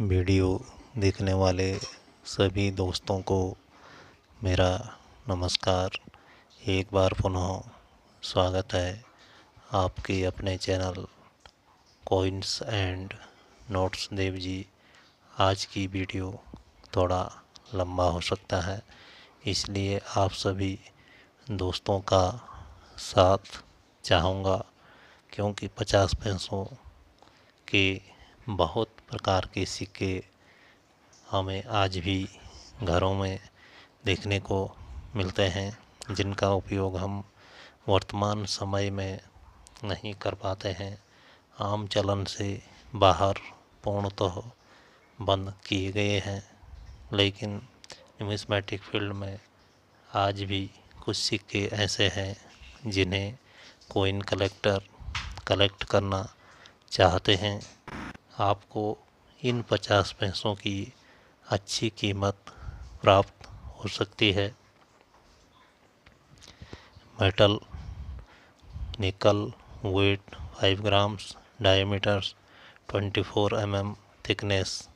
Video देखने वाले सभी दोस्तों को मेरा नमस्कार। एक बार पुनः स्वागत है आपके अपने channel coins and notes Dev ji. आज की वीडियो थोड़ा लंबा हो सकता है, इसलिए आप सभी दोस्तों का साथ चाहूँगा, क्योंकि 50 पैसों के बहुत प्रकार के सिक्के हमें आज भी घरों में देखने को मिलते हैं, जिनका उपयोग हम वर्तमान समय में नहीं कर पाते हैं। आम चलन से बाहर पूर्णतः बंद किए गए हैं, लेकिन न्यूमिस्मेटिक फील्ड में आज भी कुछ सिक्के ऐसे हैं जिन्हें कॉइन कलेक्टर कलेक्ट करना चाहते हैं। आपको इन 50 पैसों की अच्छी कीमत प्राप्त हो सकती है। Metal, nickel, weight 5 grams, diameters 24 mm, thickness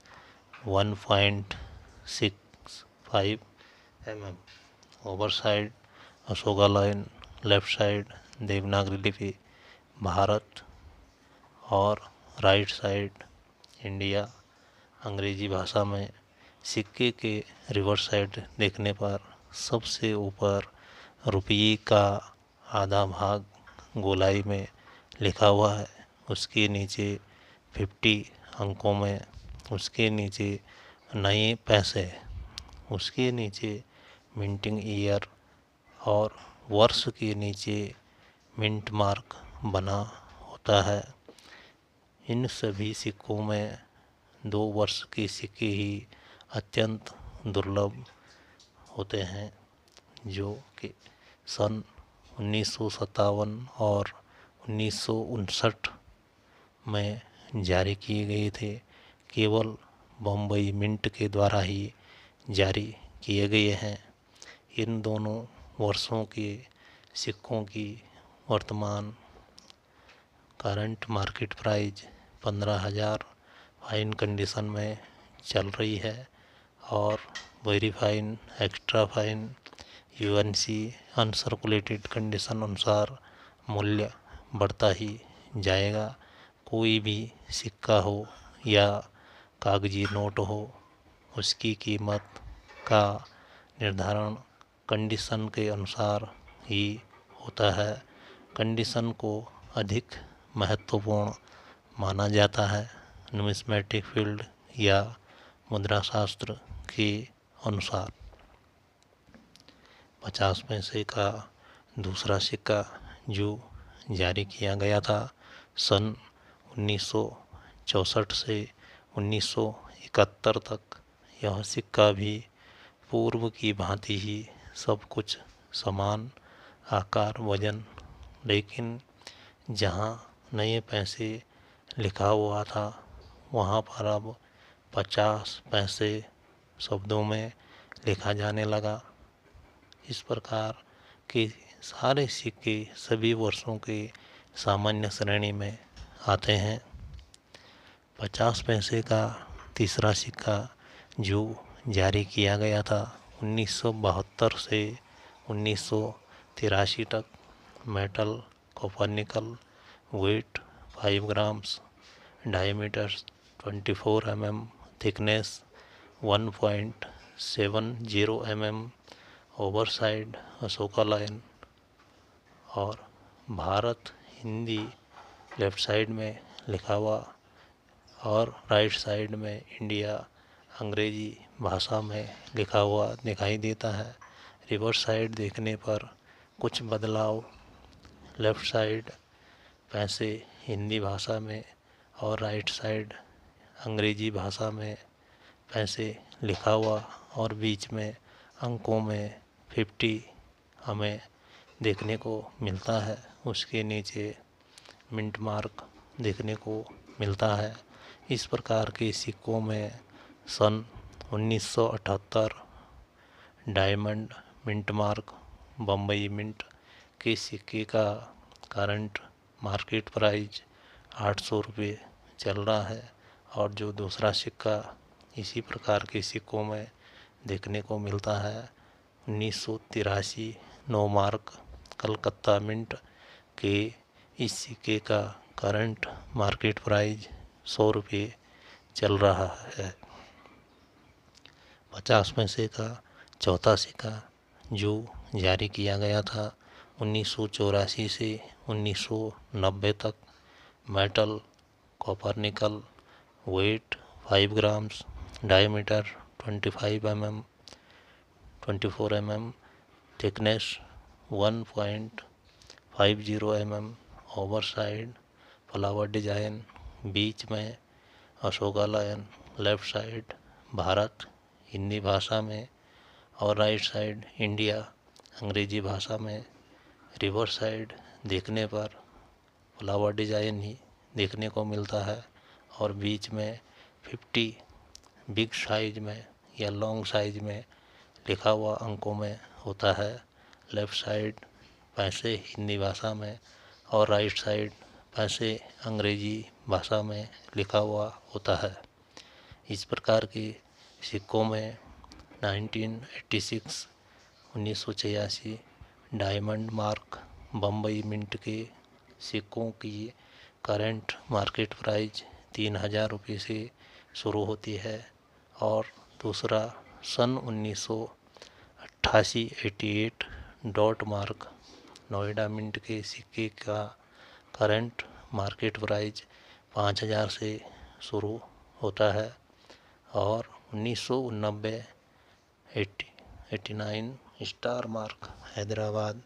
1.65 mm, over side Ashoka lion, left side Devanagari लिपि भारत और राइट साइड इंडिया अंग्रेजी भाषा में। सिक्के के रिवर्स साइड देखने पर सबसे ऊपर रुपये का आधा भाग गोलाई में लिखा हुआ है, उसके नीचे 50 अंकों में, उसके नीचे नए पैसे, उसके नीचे मिंटिंग ईयर और वर्ष के नीचे मिंट मार्क बना होता है। इन सभी सिक्कों में 2 वर्ष के सिक्के ही अत्यंत दुर्लभ होते हैं, जो कि सन 1957 और 1959 में जारी किए गए थे। केवल बम्बई मिंट के द्वारा ही जारी किए गए हैं। इन दोनों वर्षों के सिक्कों की वर्तमान current market price 15,000 fine condition में चल रही है और very fine, extra fine, UNC uncirculated condition अनुसार मूल्य बढ़ता ही जाएगा। कोई भी सिक्का हो या कागजी नोट हो, उसकी कीमत का निर्धारण कंडीशन के अनुसार ही होता है। कंडीशन को अधिक महत्वपूर्ण माना जाता है। न्यूमिस्मेटिक फील्ड या मुद्रा शास्त्र के अनुसार 50 पैसे का दूसरा सिक्का जो जारी किया गया था सन 1964 से 1971 तक, यह सिक्का भी पूर्व की भांति ही सब कुछ समान आकार, वजन, लेकिन जहाँ नए पैसे लिखा हुआ था वहाँ पर अब 50 पैसे शब्दों में लिखा जाने लगा। इस प्रकार के सारे सिक्के सभी वर्षों के सामान्य श्रेणी में आते हैं। 50 पैसे का तीसरा सिक्का जो जारी किया गया था 1972 से 1983 तक, metal, copper nickel, weight 5 grams, diameter 24 mm, thickness 1.70 mm, over side Ashoka lion और भारत हिंदी लेफ्ट साइड में लिखा हुआ और राइट साइड में इंडिया अंग्रेजी भाषा में लिखा हुआ दिखाई देता है। रिवर्स साइड देखने पर कुछ बदलाव, लेफ्ट साइड पैसे हिंदी भाषा में और राइट साइड अंग्रेजी भाषा में पैसे लिखा हुआ और बीच में अंकों में 50 हमें देखने को मिलता है। उसके नीचे मिंट मार्क देखने को मिलता है। इस प्रकार के सिक्कों में सन 1978 diamond mint mark Bombay mint के सिक्के का करंट मार्केट प्राइस 800 रुपये चल रहा है और जो दूसरा सिक्का इसी प्रकार के सिक्कों में देखने को मिलता है 1983 9 मार्क कलकत्ता मिंट के इस सिक्के का करंट मार्केट प्राइस 100 रुपये चल रहा है। 50 पैसे का चौथा सिक्का जो जारी किया गया था 1984 से 1990 तक, metal, copper nickel, weight 5 grams, diameter 25 mm, 24 mm, thickness 1.50 mm, over side flower design, बीच में Ashoka lion, left side Bharat Hindi भाषा में और राइट साइड इंडिया अंग्रेजी भाषा में। रिवर्स साइड देखने पर फ्लावर डिजाइन ही देखने को मिलता है और बीच में 50 बिग साइज में या लॉन्ग साइज में लिखा हुआ अंकों में होता है। लेफ्ट साइड पैसे हिंदी भाषा में और राइट साइड पैसे अंग्रेजी भाषा में लिखा हुआ होता है। इस प्रकार के सिक्कों में 1986 डायमंड मार्क बम्बई मिंट के सिक्कों की करंट मार्केट प्राइस 3000 रुपये से शुरू होती है और दूसरा सन 1988 डॉट मार्क नोएडा मिंट के सिक्के का करंट मार्केट प्राइस 5000 से शुरू होता है और 1989 स्टार मार्क हैदराबाद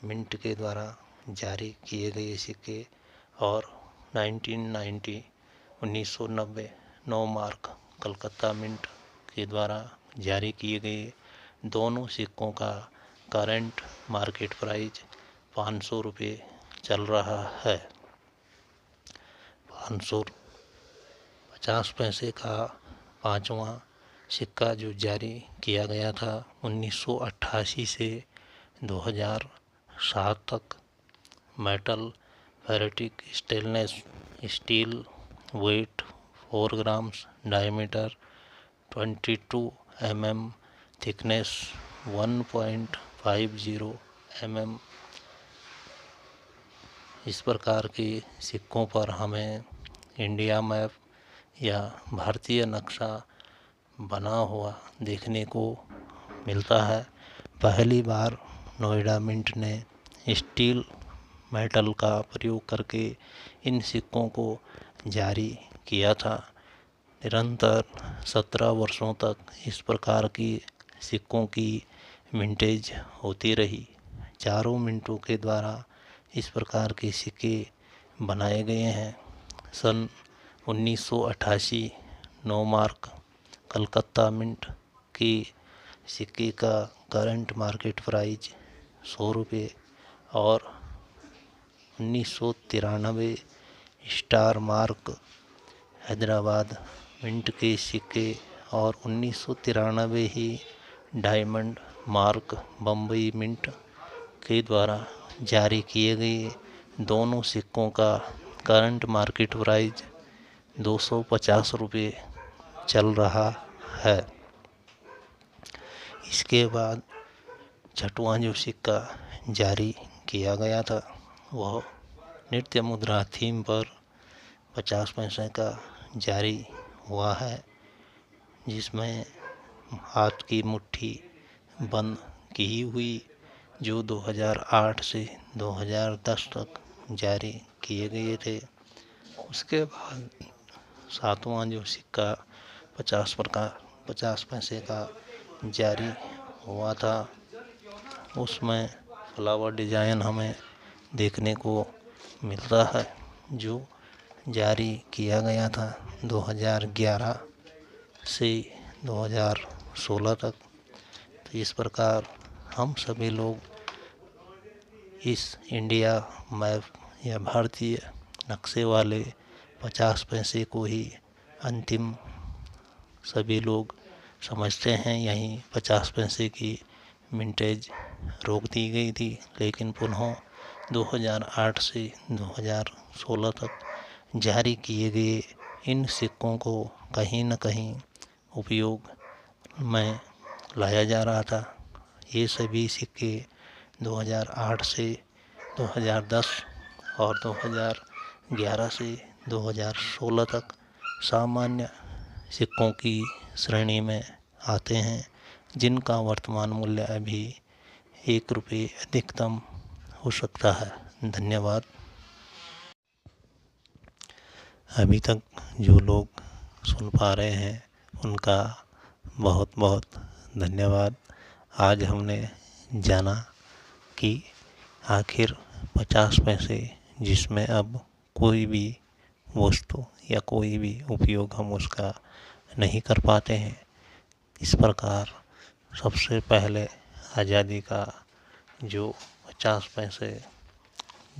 मिंट के द्वारा जारी किए गए सिक्के और 1990 9 मार्क कलकत्ता मिंट के द्वारा जारी किए गए दोनों सिक्कों का करंट मार्केट प्राइस 500 रुपये चल रहा है। 50 पैसे का पाँचवा सिक्का जो जारी किया गया था 1988 से 2007 तक, metal, ferritic, stainless steel, weight 4 grams, diameter 22 mm, thickness 1.50 mm। इस प्रकार के सिक्कों पर हमें इंडिया मैप या भारतीय नक्शा बना हुआ देखने को मिलता है। पहली बार नोएडा मिंट ने स्टील मेटल का प्रयोग करके इन सिक्कों को जारी किया था। निरंतर 17 वर्षों तक इस प्रकार की सिक्कों की मिंटेज होती रही। चारों मिंटों के द्वारा इस प्रकार के सिक्के बनाए गए हैं। सन 1988 9 मार्क कलकत्ता मिंट की सिक्के का करंट मार्केट प्राइस 100 रुपये और 1993 स्टार मार्क हैदराबाद मिंट के सिक्के और 1993 ही डायमंड मार्क बम्बई मिंट के द्वारा जारी किए गए दोनों सिक्कों का करंट मार्केट प्राइस 250 रुपये चल रहा है। इसके बाद छठवां जो सिक्का जारी किया गया था वह नृत्य मुद्रा थीम पर 50 पैसे का जारी हुआ है, जिसमें हाथ की मुट्ठी बंद की हुई, जो 2008 से 2010 तक जारी किए गए थे। उसके बाद सातवां जो सिक्का 50 पैसे का जारी हुआ था, उसमें फ्लावर डिजाइन हमें देखने को मिलता है, जो जारी किया गया था 2011 से 2016 तक। तो इस प्रकार हम सभी लोग इस इंडिया मैप या भारतीय नक्शे वाले 50 पैसे को ही अंतिम सभी लोग समझते हैं। यहीं 50 पैसे की मिंटेज रोक दी गई थी, लेकिन पुनः 2008 से 2016 तक जारी किए गए इन सिक्कों को कहीं न कहीं उपयोग में लाया जा रहा था। ये सभी सिक्के 2008 से 2010 और 2011 से 2016 तक सामान्य सिक्कों की श्रेणी में आते हैं, जिनका वर्तमान मूल्य अभी 1 रुपये अधिकतम हो सकता है। धन्यवाद। अभी तक जो लोग सुन पा रहे हैं उनका बहुत बहुत धन्यवाद। आज हमने जाना कि आखिर 50 पैसे जिसमें अब कोई भी वस्तु या कोई भी उपयोग हम उसका नहीं कर पाते हैं। इस प्रकार सबसे पहले आज़ादी का जो 50 पैसे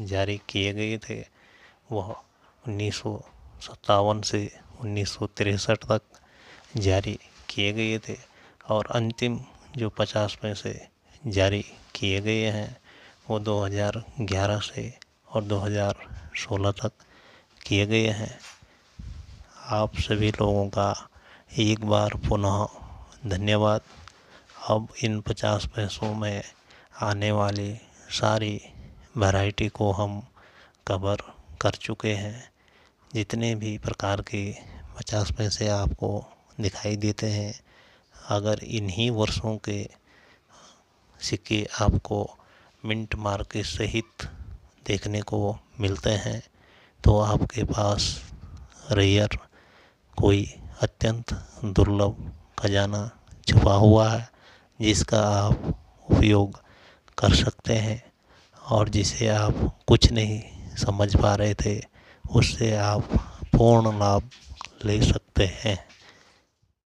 जारी किए गए थे वह 1957 से 1963 तक जारी किए गए थे और अंतिम जो 50 पैसे जारी किए गए हैं वो 2011 से और 2016 तक किए गए हैं। आप सभी लोगों का एक बार पुनः धन्यवाद। अब इन 50 पैसों में आने वाली सारी वैरायटी को हम कवर कर चुके हैं। जितने भी प्रकार के 50 पैसे आपको दिखाई देते हैं, अगर इन्हीं वर्षों के सिक्के आपको मिंट मार्क के सहित देखने को मिलते हैं तो आपके पास रेयर कोई अत्यंत दुर्लभ खजाना छुपा हुआ है, जिसका आप उपयोग कर सकते हैं और जिसे आप कुछ नहीं समझ पा रहे थे उससे आप पूर्ण लाभ ले सकते हैं।